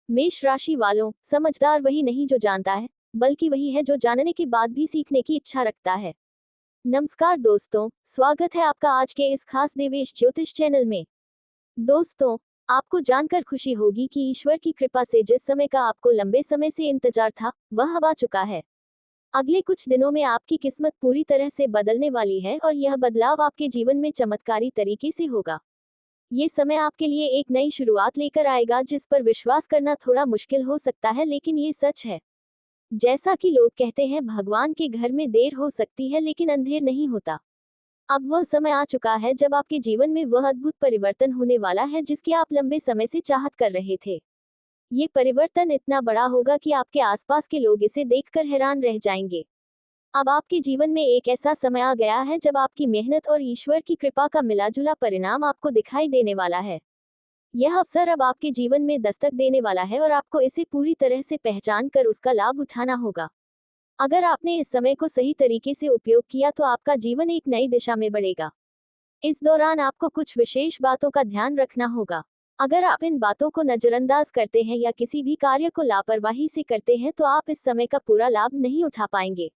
मेष राशि वालों, समझदार वही नहीं जो जानता है, बल्कि वही है जो जानने के बाद भी सीखने की इच्छा रखता है। नमस्कार दोस्तों, स्वागत है आपका आज के इस खास देवेश ज्योतिष चैनल में। दोस्तों, आपको जानकर खुशी होगी कि ईश्वर की कृपा से जिस समय का आपको लंबे समय से इंतजार था, वह अब आ चुका है। अगले कुछ दिनों में आपकी किस्मत पूरी तरह से बदलने वाली है और यह बदलाव आपके जीवन में चमत्कारी तरीके से होगा। ये समय आपके लिए एक नई शुरुआत लेकर आएगा जिस पर विश्वास करना थोड़ा मुश्किल हो सकता है, लेकिन ये सच है। जैसा कि लोग कहते हैं, भगवान के घर में देर हो सकती है लेकिन अंधेर नहीं होता। अब वह समय आ चुका है जब आपके जीवन में वह अद्भुत परिवर्तन होने वाला है जिसकी आप लंबे समय से चाहत कर रहे थे। ये परिवर्तन इतना बड़ा होगा कि आपके आसपास के लोग इसे देखकर हैरान रह जाएंगे। अब आपके जीवन में एक ऐसा समय आ गया है जब आपकी मेहनत और ईश्वर की कृपा का मिलाजुला परिणाम आपको दिखाई देने वाला है। यह अवसर अब आपके जीवन में दस्तक देने वाला है और आपको इसे पूरी तरह से पहचान कर उसका लाभ उठाना होगा। अगर आपने इस समय को सही तरीके से उपयोग किया तो आपका जीवन एक नई दिशा में बढ़ेगा। इस दौरान आपको कुछ विशेष बातों का ध्यान रखना होगा। अगर आप इन बातों को नजरअंदाज करते हैं या किसी भी कार्य को लापरवाही से करते हैं तो आप इस समय का पूरा लाभ नहीं उठा पाएंगे।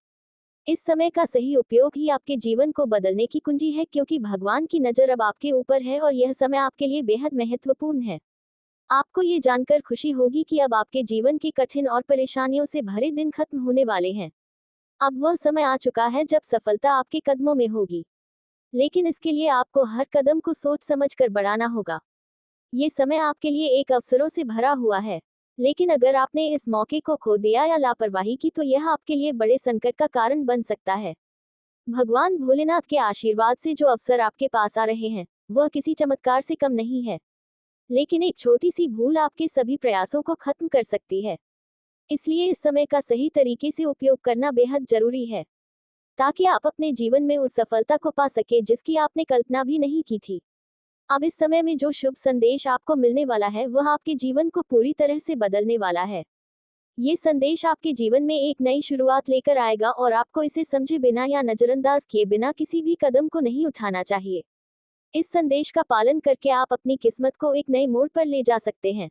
इस समय का सही उपयोग ही आपके जीवन को बदलने की कुंजी है, क्योंकि भगवान की नजर अब आपके ऊपर है और यह समय आपके लिए बेहद महत्वपूर्ण है। आपको ये जानकर खुशी होगी कि अब आपके जीवन के कठिन और परेशानियों से भरे दिन खत्म होने वाले हैं। अब वह समय आ चुका है जब सफलता आपके कदमों में होगी, लेकिन इसके लिए आपको हर कदम को सोच समझ कर बढ़ाना होगा। ये समय आपके लिए एक अवसरों से भरा हुआ है, लेकिन अगर आपने इस मौके को खो दिया या लापरवाही की तो यह आपके लिए बड़े संकट का कारण बन सकता है। भगवान भोलेनाथ के आशीर्वाद से जो अवसर आपके पास आ रहे हैं, वह किसी चमत्कार से कम नहीं है, लेकिन एक छोटी सी भूल आपके सभी प्रयासों को खत्म कर सकती है। इसलिए इस समय का सही तरीके से उपयोग करना बेहद जरूरी है, ताकि आप अपने जीवन में उस सफलता को पा सके जिसकी आपने कल्पना भी नहीं की थी। अब इस समय में जो शुभ संदेश आपको मिलने वाला है वह आपके जीवन को पूरी तरह से बदलने वाला है। ये संदेश आपके जीवन में एक नई शुरुआत लेकर आएगा और आपको इसे समझे बिना या नजरअंदाज किए बिना किसी भी कदम को नहीं उठाना चाहिए। इस संदेश का पालन करके आप अपनी किस्मत को एक नए मोड़ पर ले जा सकते हैं।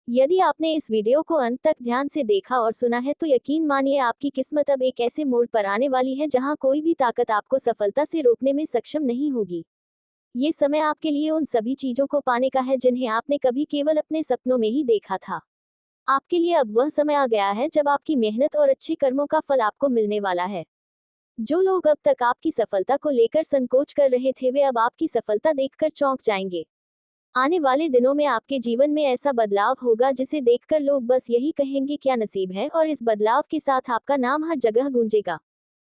यदि आपने इस वीडियो को अंत तक ध्यान से देखा और सुना है तो यकीन मानिए आपकी किस्मत अब एक ऐसे मोड़ पर आने वाली है जहां कोई भी ताकत आपको सफलता से रोकने में सक्षम नहीं होगी। ये समय आपके लिए उन सभी चीजों को पाने का है जिन्हें आपने कभी केवल अपने सपनों में ही देखा था। आपके लिए अब वह समय आ गया है जब आपकी मेहनत और अच्छे कर्मों का फल आपको मिलने वाला है। जो लोग अब तक आपकी सफलता को लेकर संकोच कर रहे थे वे अब आपकी सफलता देखकर चौंक जाएंगे। आने वाले दिनों में आपके जीवन में ऐसा बदलाव होगा जिसे देखकर लोग बस यही कहेंगे क्या नसीब है, और इस बदलाव के साथ आपका नाम हर जगह गूंजेगा।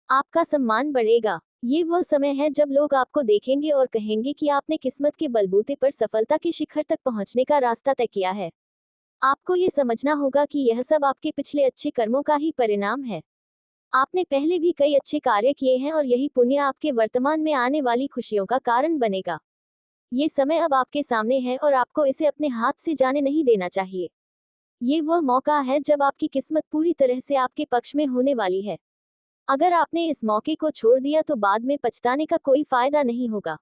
आपका सम्मान बढ़ेगा। ये वह समय है जब लोग आपको देखेंगे और कहेंगे कि आपने किस्मत के बलबूते पर सफलता के शिखर तक पहुंचने का रास्ता तय किया है। आपको ये समझना होगा कि यह सब आपके पिछले अच्छे कर्मों का ही परिणाम है। आपने पहले भी कई अच्छे कार्य किए हैं और यही पुण्य आपके वर्तमान में आने वाली खुशियों का कारण बनेगा। ये समय अब आपके सामने है और आपको इसे अपने हाथ से जाने नहीं देना चाहिए। ये वह मौका है जब आपकी किस्मत पूरी तरह से आपके पक्ष में होने वाली है। अगर आपने इस मौके को छोड़ दिया तो बाद में पछताने का कोई फायदा नहीं होगा।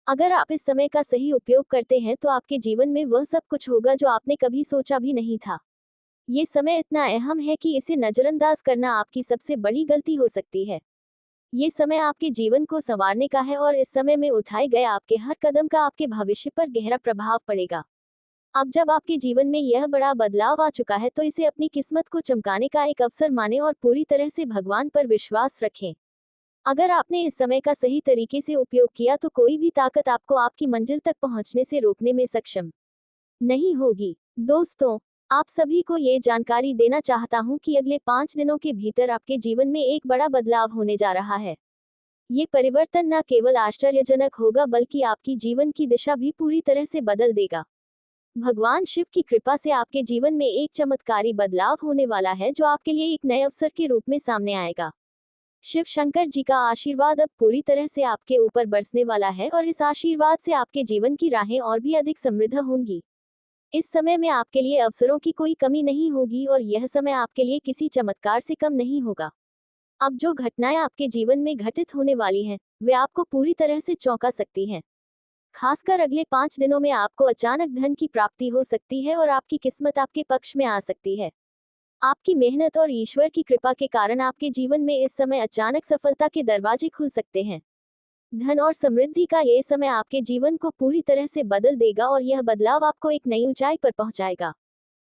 अगर आप इस समय का सही उपयोग करते हैं तो आपके जीवन में वह सब कुछ होगा जो आपने कभी सोचा भी नहीं था। ये समय इतना अहम है कि इसे नजरअंदाज करना आपकी सबसे बड़ी गलती हो सकती है। ये समय आपके जीवन को संवारने का है और इस समय में उठाए गए आपके हर कदम का आपके भविष्य पर गहरा प्रभाव पड़ेगा। अब जब आपके जीवन में यह बड़ा बदलाव आ चुका है तो इसे अपनी किस्मत को चमकाने का एक अवसर माने और पूरी तरह से भगवान पर विश्वास रखें। अगर आपने इस समय का सही तरीके से उपयोग किया तो कोई भी ताकत आपको आपकी मंजिल तक पहुंचने से रोकने में सक्षम नहीं होगी। दोस्तों, आप सभी को ये जानकारी देना चाहता हूँ कि अगले 5 दिनों के भीतर आपके जीवन में एक बड़ा बदलाव होने जा रहा है। ये परिवर्तन न केवल आश्चर्यजनक होगा बल्कि आपकी जीवन की दिशा भी पूरी तरह से बदल देगा। भगवान शिव की कृपा से आपके जीवन में एक चमत्कारी बदलाव होने वाला है जो आपके लिए एक नए अवसर के रूप में सामने आएगा। शिव शंकर जी का आशीर्वाद अब पूरी तरह से आपके ऊपर बरसने वाला है और इस आशीर्वाद से आपके जीवन की राहें और भी अधिक समृद्ध होंगी। इस समय में आपके लिए अवसरों की कोई कमी नहीं होगी और यह समय आपके लिए किसी चमत्कार से कम नहीं होगा। अब जो घटनाएं आपके जीवन में घटित होने वाली हैं, वे आपको पूरी तरह से चौंका सकती हैं। खासकर अगले 5 दिनों में आपको अचानक धन की प्राप्ति हो सकती है और आपकी किस्मत आपके पक्ष में आ सकती है। आपकी मेहनत और ईश्वर की कृपा के कारण आपके जीवन में इस समय अचानक सफलता के दरवाजे खुल सकते हैं। धन और समृद्धि का ये समय आपके जीवन को पूरी तरह से बदल देगा और यह बदलाव आपको एक नई ऊंचाई पर पहुंचाएगा।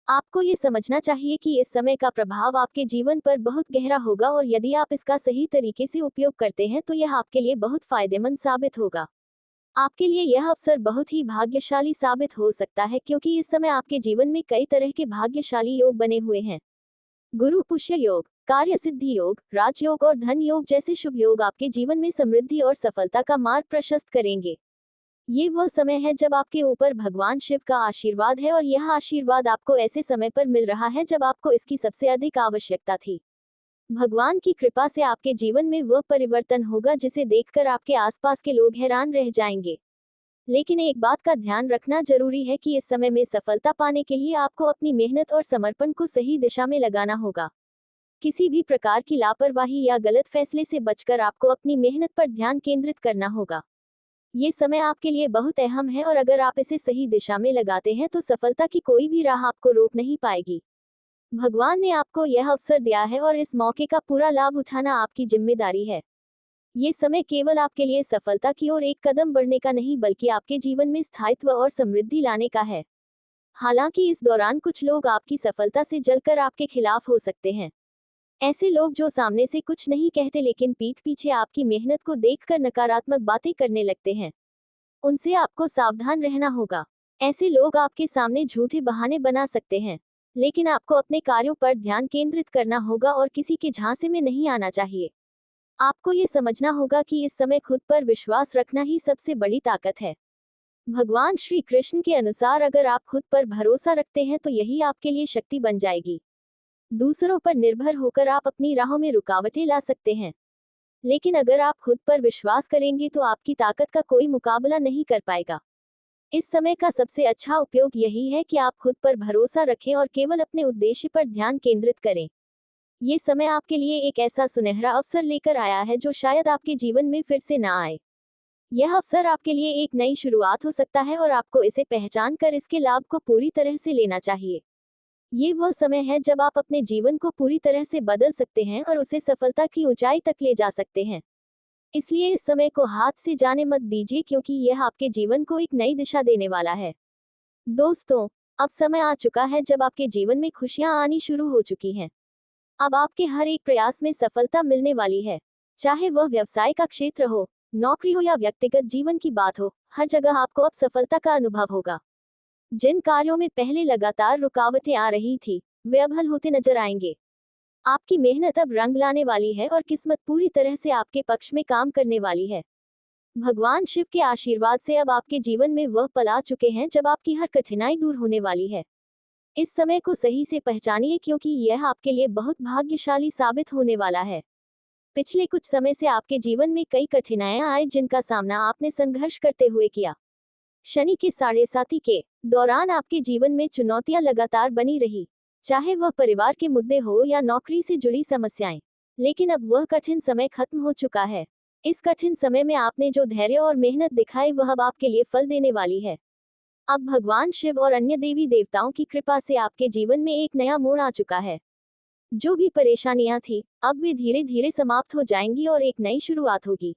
आपको ये समझना चाहिए कि इस समय का प्रभाव आपके जीवन पर बहुत गहरा होगा और यदि आप इसका सही तरीके से उपयोग करते हैं तो यह आपके लिए बहुत फायदेमंद साबित होगा। आपके लिए यह अवसर बहुत ही भाग्यशाली साबित हो सकता है क्योंकि इस समय आपके जीवन में कई तरह के भाग्यशाली योग बने हुए हैं। गुरु पुष्य योग, कार्य सिद्धि योग, राजयोग और धन योग जैसे शुभ योग आपके जीवन में समृद्धि और सफलता का मार्ग प्रशस्त करेंगे। ये वह समय है जब आपके ऊपर भगवान शिव का आशीर्वाद है और यह आशीर्वाद आपको ऐसे समय पर मिल रहा है जब आपको इसकी सबसे अधिक आवश्यकता थी। भगवान की कृपा से आपके जीवन में वह परिवर्तन होगा जिसे देखकर आपके आसपास के लोग हैरान रह जाएंगे। लेकिन एक बात का ध्यान रखना जरूरी है कि इस समय में सफलता पाने के लिए आपको अपनी मेहनत और समर्पण को सही दिशा में लगाना होगा। किसी भी प्रकार की लापरवाही या गलत फैसले से बचकर आपको अपनी मेहनत पर ध्यान केंद्रित करना होगा। ये समय आपके लिए बहुत अहम है और अगर आप इसे सही दिशा में लगाते हैं तो सफलता की कोई भी राह आपको रोक नहीं पाएगी। भगवान ने आपको यह अवसर दिया है और इस मौके का पूरा लाभ उठाना आपकी जिम्मेदारी है। ये समय केवल आपके लिए सफलता की ओर एक कदम बढ़ने का नहीं बल्कि आपके जीवन में स्थायित्व और समृद्धि लाने का है। हालांकि इस दौरान कुछ लोग आपकी सफलता से जलकर आपके खिलाफ हो सकते हैं। ऐसे लोग जो सामने से कुछ नहीं कहते लेकिन पीठ पीछे आपकी मेहनत को देखकर नकारात्मक बातें करने लगते हैं, उनसे आपको सावधान रहना होगा। ऐसे लोग आपके सामने झूठे बहाने बना सकते हैं, लेकिन आपको अपने कार्यों पर ध्यान केंद्रित करना होगा और किसी के झांसे में नहीं आना चाहिए। आपको ये समझना होगा कि इस समय खुद पर विश्वास रखना ही सबसे बड़ी ताकत है। भगवान श्री कृष्ण के अनुसार अगर आप खुद पर भरोसा रखते हैं तो यही आपके लिए शक्ति बन जाएगी। दूसरों पर निर्भर होकर आप अपनी राहों में रुकावटें ला सकते हैं, लेकिन अगर आप खुद पर विश्वास करेंगे तो आपकी ताकत का कोई मुकाबला नहीं कर पाएगा। इस समय का सबसे अच्छा उपयोग यही है कि आप खुद पर भरोसा रखें और केवल अपने उद्देश्य पर ध्यान केंद्रित करें। ये समय आपके लिए एक ऐसा सुनहरा अवसर लेकर आया है जो शायद आपके जीवन में फिर से ना आए। यह अवसर आपके लिए एक नई शुरुआत हो सकता है और आपको इसे पहचान कर इसके लाभ को पूरी तरह से लेना चाहिए। ये वह समय है जब आप अपने जीवन को पूरी तरह से बदल सकते हैं और उसे सफलता की ऊंचाई तक ले जा सकते हैं। इसलिए इस समय को हाथ से जाने मत दीजिए क्योंकि यह आपके जीवन को एक नई दिशा देने वाला है। दोस्तों, अब समय आ चुका है जब आपके जीवन में खुशियां आनी शुरू हो चुकी हैं। अब आपके हर एक प्रयास में सफलता मिलने वाली है। चाहे वह व्यवसाय का क्षेत्र हो, नौकरी हो या व्यक्तिगत जीवन की बात हो, हर जगह आपको अब सफलता का अनुभव होगा। जिन कार्यों में पहले लगातार रुकावटें आ रही थी, वे अब हल होते नजर आएंगे। आपकी मेहनत अब रंग लाने वाली है और किस्मत पूरी तरह से आपके पक्ष में काम करने वाली है। भगवान शिव के आशीर्वाद से अब आपके जीवन में वह पल आ चुके हैं जब आपकी हर कठिनाई दूर होने वाली है। इस समय को सही से पहचानिए क्योंकि यह आपके लिए बहुत भाग्यशाली साबित होने वाला है। पिछले कुछ समय से आपके जीवन में कई कठिनाइयां आई जिनका सामना आपने संघर्ष करते हुए किया। शनि के 7.5 के दौरान आपके जीवन में चुनौतियां लगातार बनी रही, चाहे वह परिवार के मुद्दे हो या नौकरी से जुड़ी समस्याएं। लेकिन अब वह कठिन समय खत्म हो चुका है। इस कठिन समय में आपने जो धैर्य और मेहनत दिखाई वह अब आपके लिए फल देने वाली है। अब भगवान शिव और अन्य देवी देवताओं की कृपा से आपके जीवन में एक नया मोड़ आ चुका है। जो भी परेशानियां थी, अब वे धीरे धीरे समाप्त हो जाएंगी और एक नई शुरुआत होगी।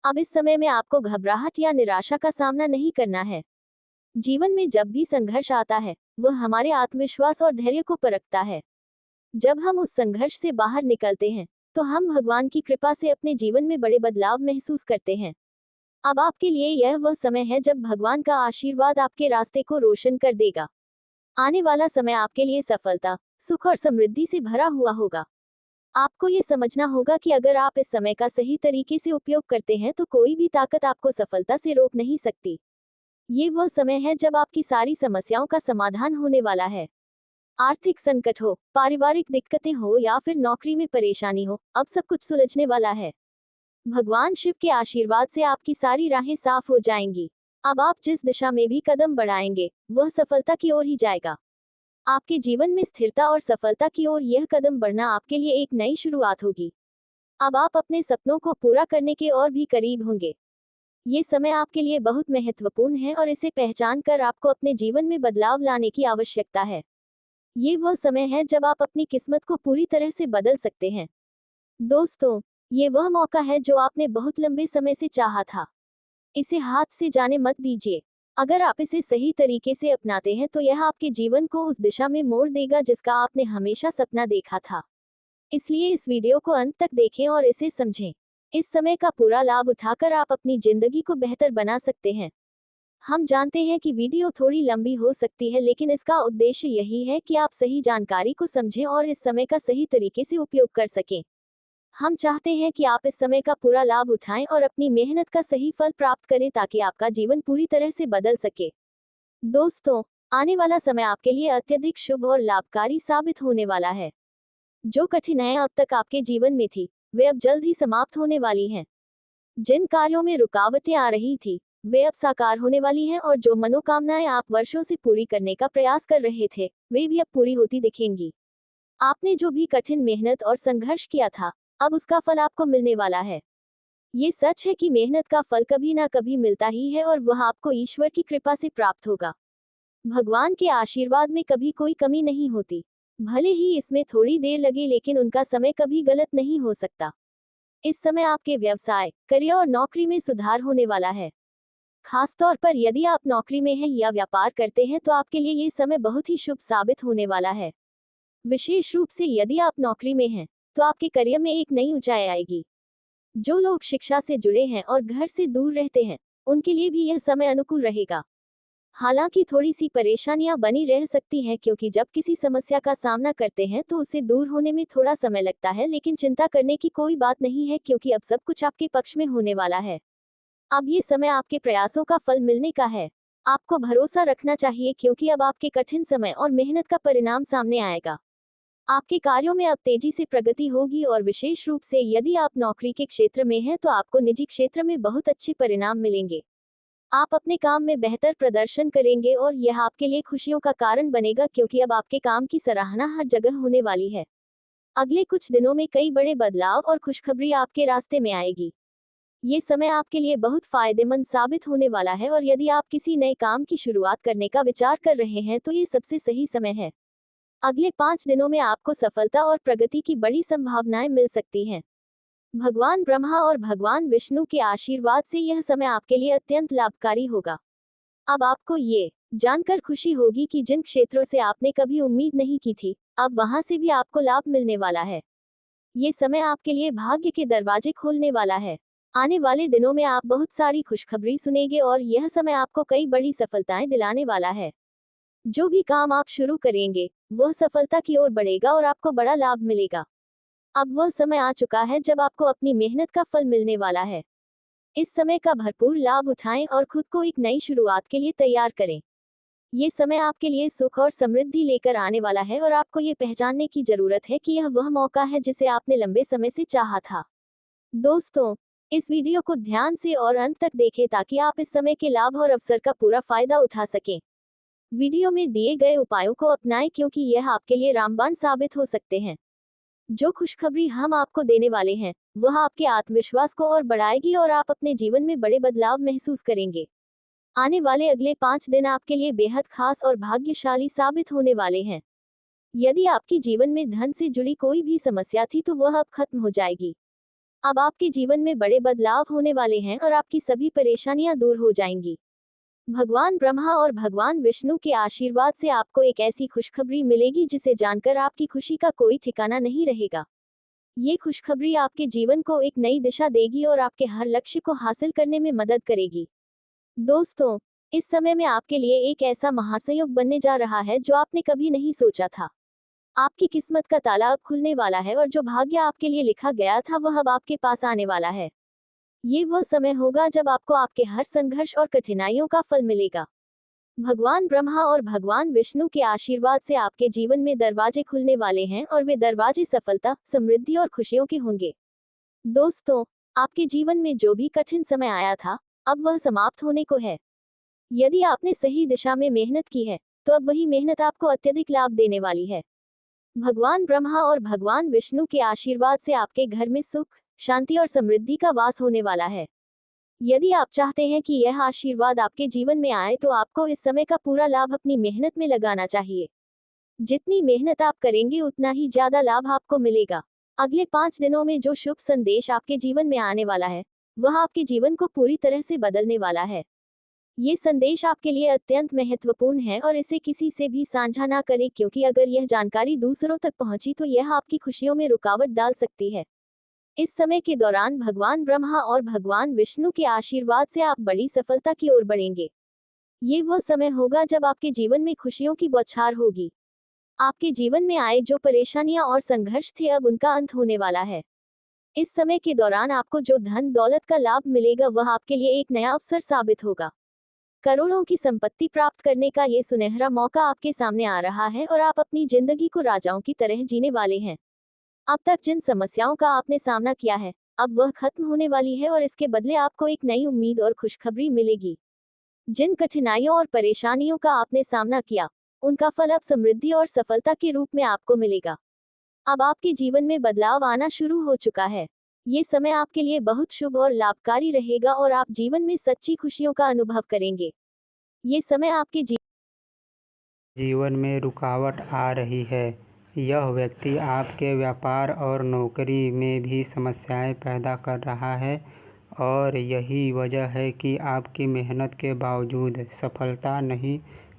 अब इस समय में आपको घबराहट या निराशा का सामना नहीं करना है। जीवन में जब भी संघर्ष आता है, वह हमारे आत्मविश्वास और धैर्य को परखता है। जब हम उस संघर्ष से बाहर निकलते हैं, तो हम भगवान की कृपा से अपने जीवन में बड़े बदलाव महसूस करते हैं। अब आपके लिए यह वह समय है जब भगवान का आशीर्वाद आपके रास्ते को रोशन कर देगा। आने वाला समय आपके लिए सफलता, सुख और समृद्धि से भरा हुआ होगा। आपको ये समझना होगा कि अगर आप इस समय का सही तरीके से उपयोग करते हैं तो कोई भी ताकत आपको सफलता से रोक नहीं सकती। ये वह समय है जब आपकी सारी समस्याओं का समाधान होने वाला है। आर्थिक संकट हो, पारिवारिक दिक्कतें हो या फिर नौकरी में परेशानी हो, अब सब कुछ सुलझने वाला है। भगवान शिव के आशीर्वाद से आपकी सारी राहें साफ हो जाएंगी। अब आप जिस दिशा में भी कदम बढ़ाएंगे, वह सफलता की ओर ही जाएगा। आपके जीवन में स्थिरता और सफलता की ओर यह कदम बढ़ना आपके लिए एक नई शुरुआत होगी। अब आप अपने सपनों को पूरा करने के और भी करीब होंगे। ये समय आपके लिए बहुत महत्वपूर्ण है और इसे पहचान कर आपको अपने जीवन में बदलाव लाने की आवश्यकता है। ये वह समय है जब आप अपनी किस्मत को पूरी तरह से बदल सकते हैं। दोस्तों, ये वह मौका है जो आपने बहुत लंबे समय से चाहा था। इसे हाथ से जाने मत दीजिए। अगर आप इसे सही तरीके से अपनाते हैं तो यह आपके जीवन को उस दिशा में मोड़ देगा जिसका आपने हमेशा सपना देखा था। इसलिए इस वीडियो को अंत तक देखें और इसे समझें। इस समय का पूरा लाभ उठाकर आप अपनी जिंदगी को बेहतर बना सकते हैं। हम जानते हैं कि वीडियो थोड़ी लंबी हो सकती है, लेकिन इसका उद्देश्य यही है कि आप सही जानकारी को समझें और इस समय का सही तरीके से उपयोग कर सकें। हम चाहते हैं कि आप इस समय का पूरा लाभ उठाएं और अपनी मेहनत का सही फल प्राप्त करें ताकि आपका जीवन पूरी तरह से बदल सके। दोस्तों, आने वाला समय आपके लिए अत्यधिक शुभ और लाभकारी साबित होने वाला है। जो कठिनाइयां अब तक आपके जीवन में थी, वे अब जल्द ही समाप्त होने वाली हैं। जिन कार्यों में रुकावटें आ रही थी, वे अब साकार होने वाली हैं और जो मनोकामनाएं आप वर्षों से पूरी करने का प्रयास कर रहे थे, वे भी अब पूरी होती दिखेंगी। आपने जो भी कठिन मेहनत और संघर्ष किया था, अब उसका फल आपको मिलने वाला है। ये सच है कि मेहनत का फल कभी ना कभी मिलता ही है और वह आपको ईश्वर की कृपा से प्राप्त होगा। भगवान के आशीर्वाद में कभी कोई कमी नहीं होती। भले ही इसमें थोड़ी देर लगे, लेकिन उनका समय कभी गलत नहीं हो सकता। इस समय आपके व्यवसाय, करियर और नौकरी में सुधार होने वाला है। खासतौर पर यदि आप नौकरी में हैं या व्यापार करते हैं तो आपके लिए ये समय बहुत ही शुभ साबित होने वाला है। विशेष रूप से यदि आप नौकरी में हैं, तो आपके करियर में एक नई ऊंचाई आएगी। जो लोग शिक्षा से जुड़े हैं और घर से दूर रहते हैं, उनके लिए भी यह समय अनुकूल रहेगा। हालांकि थोड़ी सी परेशानियां बनी रह सकती हैं, क्योंकि जब किसी समस्या का सामना करते हैं तो उसे दूर होने में थोड़ा समय लगता है, लेकिन चिंता करने की कोई बात नहीं है क्योंकि अब सब कुछ आपके पक्ष में होने वाला है। अब ये समय आपके प्रयासों का फल मिलने का है। आपको भरोसा रखना चाहिए क्योंकि अब आपके कठिन समय और मेहनत का परिणाम सामने आएगा। आपके कार्यों में अब तेजी से प्रगति होगी और विशेष रूप से यदि आप नौकरी के क्षेत्र में हैं तो आपको निजी क्षेत्र में बहुत अच्छे परिणाम मिलेंगे। आप अपने काम में बेहतर प्रदर्शन करेंगे और यह आपके लिए खुशियों का कारण बनेगा क्योंकि अब आपके काम की सराहना हर जगह होने वाली है। अगले कुछ दिनों में कई बड़े बदलाव और खुशखबरी आपके रास्ते में आएगी। ये समय आपके लिए बहुत फायदेमंद साबित होने वाला है और यदि आप किसी नए काम की शुरुआत करने का विचार कर रहे हैं तो ये सबसे सही समय है। अगले 5 दिनों में आपको सफलता और प्रगति की बड़ी संभावनाएं मिल सकती हैं। भगवान ब्रह्मा और भगवान विष्णु के आशीर्वाद से यह समय आपके लिए अत्यंत लाभकारी होगा। अब आपको ये जानकर खुशी होगी कि जिन क्षेत्रों से आपने कभी उम्मीद नहीं की थी, अब वहां से भी आपको लाभ मिलने वाला है। ये समय आपके लिए भाग्य के दरवाजे खोलने वाला है। आने वाले दिनों में आप बहुत सारी खुशखबरी सुनेंगे और यह समय आपको कई बड़ी सफलताएं दिलाने वाला है। जो भी काम आप शुरू करेंगे, वह सफलता की ओर बढ़ेगा और आपको बड़ा लाभ मिलेगा। अब वह समय आ चुका है जब आपको अपनी मेहनत का फल मिलने वाला है। इस समय का भरपूर लाभ उठाएं और खुद को एक नई शुरुआत के लिए तैयार करें। ये समय आपके लिए सुख और समृद्धि लेकर आने वाला है और आपको ये पहचानने की जरूरत है कि यह वह मौका है जिसे आपने लंबे समय से चाहा था। दोस्तों, इस वीडियो को ध्यान से और अंत तक देखें ताकि आप इस समय के लाभ और अवसर का पूरा फायदा उठा सकें। वीडियो में दिए गए उपायों को अपनाएं क्योंकि यह आपके लिए रामबाण साबित हो सकते हैं। जो खुशखबरी हम आपको देने वाले हैं, वह आपके आत्मविश्वास को और बढ़ाएगी और आप अपने जीवन में बड़े बदलाव महसूस करेंगे। आने वाले अगले 5 दिन आपके लिए बेहद खास और भाग्यशाली साबित होने वाले हैं। यदि आपके जीवन में धन से जुड़ी कोई भी समस्या थी तो वह अब खत्म हो जाएगी। अब आपके जीवन में बड़े बदलाव होने वाले हैं और आपकी सभी परेशानियां दूर हो जाएंगी। भगवान ब्रह्मा और भगवान विष्णु के आशीर्वाद से आपको एक ऐसी खुशखबरी मिलेगी जिसे जानकर आपकी खुशी का कोई ठिकाना नहीं रहेगा। ये खुशखबरी आपके जीवन को एक नई दिशा देगी और आपके हर लक्ष्य को हासिल करने में मदद करेगी। दोस्तों, इस समय में आपके लिए एक ऐसा महासंयोग बनने जा रहा है जो आपने कभी नहीं सोचा था। आपकी किस्मत का ताला अब खुलने वाला है और जो भाग्य आपके लिए लिखा गया था वह अब आपके पास आने वाला है। ये वह समय होगा जब आपको आपके हर संघर्ष और कठिनाइयों का फल मिलेगा। भगवान ब्रह्मा और भगवान विष्णु के आशीर्वाद से आपके जीवन में दरवाजे खुलने वाले हैं और वे दरवाजे सफलता, समृद्धि और खुशियों के होंगे। दोस्तों, आपके जीवन में जो भी कठिन समय आया था, अब वह समाप्त होने को है। यदि आपने सही दिशा में मेहनत की है, तो अब वही मेहनत आपको अत्यधिक लाभ देने वाली है। भगवान ब्रह्मा और भगवान विष्णु के आशीर्वाद से आपके घर में सुख, शांति और समृद्धि का वास होने वाला है। यदि आप चाहते हैं कि यह आशीर्वाद आपके जीवन में आए तो आपको इस समय का पूरा लाभ अपनी मेहनत में लगाना चाहिए। जितनी मेहनत आप करेंगे उतना ही ज्यादा लाभ आपको मिलेगा। अगले 5 दिनों में जो शुभ संदेश आपके जीवन में आने वाला है वह आपके जीवन को पूरी तरह से बदलने वाला है। ये संदेश आपके लिए अत्यंत महत्वपूर्ण है और इसे किसी से भी साझा ना करें, क्योंकि अगर यह जानकारी दूसरों तक पहुंची तो यह आपकी खुशियों में रुकावट डाल सकती है। इस समय के दौरान भगवान ब्रह्मा और भगवान विष्णु के आशीर्वाद से आप बड़ी सफलता की ओर बढ़ेंगे। ये वह समय होगा जब आपके जीवन में खुशियों की बौछार होगी। आपके जीवन में आए जो परेशानियां और संघर्ष थे अब उनका अंत होने वाला है। इस समय के दौरान आपको जो धन दौलत का लाभ मिलेगा वह आपके लिए एक नया अवसर साबित होगा। करोड़ों की संपत्ति प्राप्त करने का ये सुनहरा मौका आपके सामने आ रहा है और आप अपनी जिंदगी को राजाओं की तरह जीने वाले हैं। अब तक जिन समस्याओं का आपने सामना किया है अब वह खत्म होने वाली है और इसके बदले आपको एक नई उम्मीद और खुशखबरी मिलेगी। जिन कठिनाइयों और परेशानियों का आपने सामना किया उनका फल अब समृद्धि और सफलता के रूप में आपको मिलेगा। अब आपके जीवन में बदलाव आना शुरू हो चुका है। ये समय आपके लिए बहुत शुभ और लाभकारी रहेगा और आप जीवन में सच्ची खुशियों का अनुभव करेंगे। ये समय आपके जीवन में रुकावट आ रही है। यह व्यक्ति आपके व्यापार और नौकरी में भी समस्याएं पैदा कर रहा है और यही वजह है कि आपकी मेहनत के बावजूद सफलता नहीं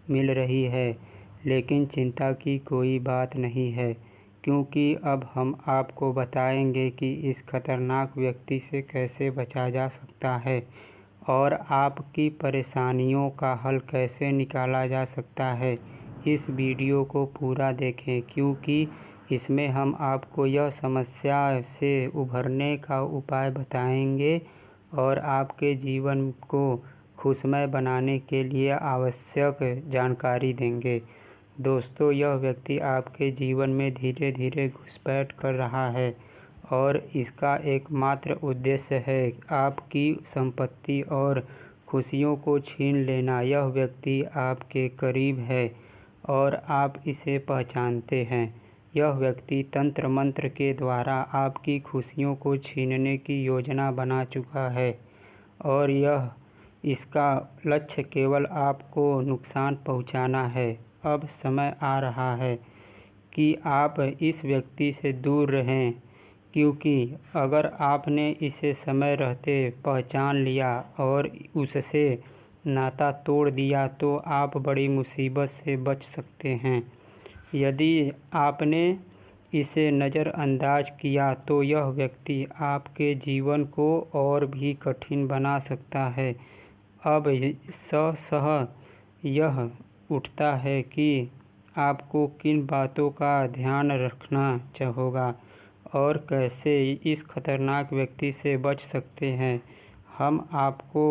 मिल रही है। लेकिन चिंता की कोई बात नहीं है, क्योंकि अब हम आपको बताएंगे कि इस खतरनाक व्यक्ति से कैसे बचा जा सकता है और आपकी परेशानियों का हल कैसे निकाला जा सकता है। इस वीडियो को पूरा देखें, क्योंकि इसमें हम आपको यह समस्या से उभरने का उपाय बताएंगे और आपके जीवन को खुशमय बनाने के लिए आवश्यक जानकारी देंगे। दोस्तों, यह व्यक्ति आपके जीवन में धीरे धीरे घुसपैठ कर रहा है और इसका एकमात्र उद्देश्य है आपकी संपत्ति और खुशियों को छीन लेना। यह व्यक्ति आपके करीब है और आप इसे पहचानते हैं। यह व्यक्ति तंत्र मंत्र के द्वारा आपकी खुशियों को छीनने की योजना बना चुका है और इसका लक्ष्य केवल आपको नुकसान पहुंचाना है। अब समय आ रहा है कि आप इस व्यक्ति से दूर रहें, क्योंकि अगर आपने इसे समय रहते पहचान लिया और उससे नाता तोड़ दिया तो आप बड़ी मुसीबत से बच सकते हैं। यदि आपने इसे नज़रअंदाज किया तो यह व्यक्ति आपके जीवन को और भी कठिन बना सकता है। अब सह यह उठता है कि आपको किन बातों का ध्यान रखना होगा और कैसे इस खतरनाक व्यक्ति से बच सकते हैं। हम आपको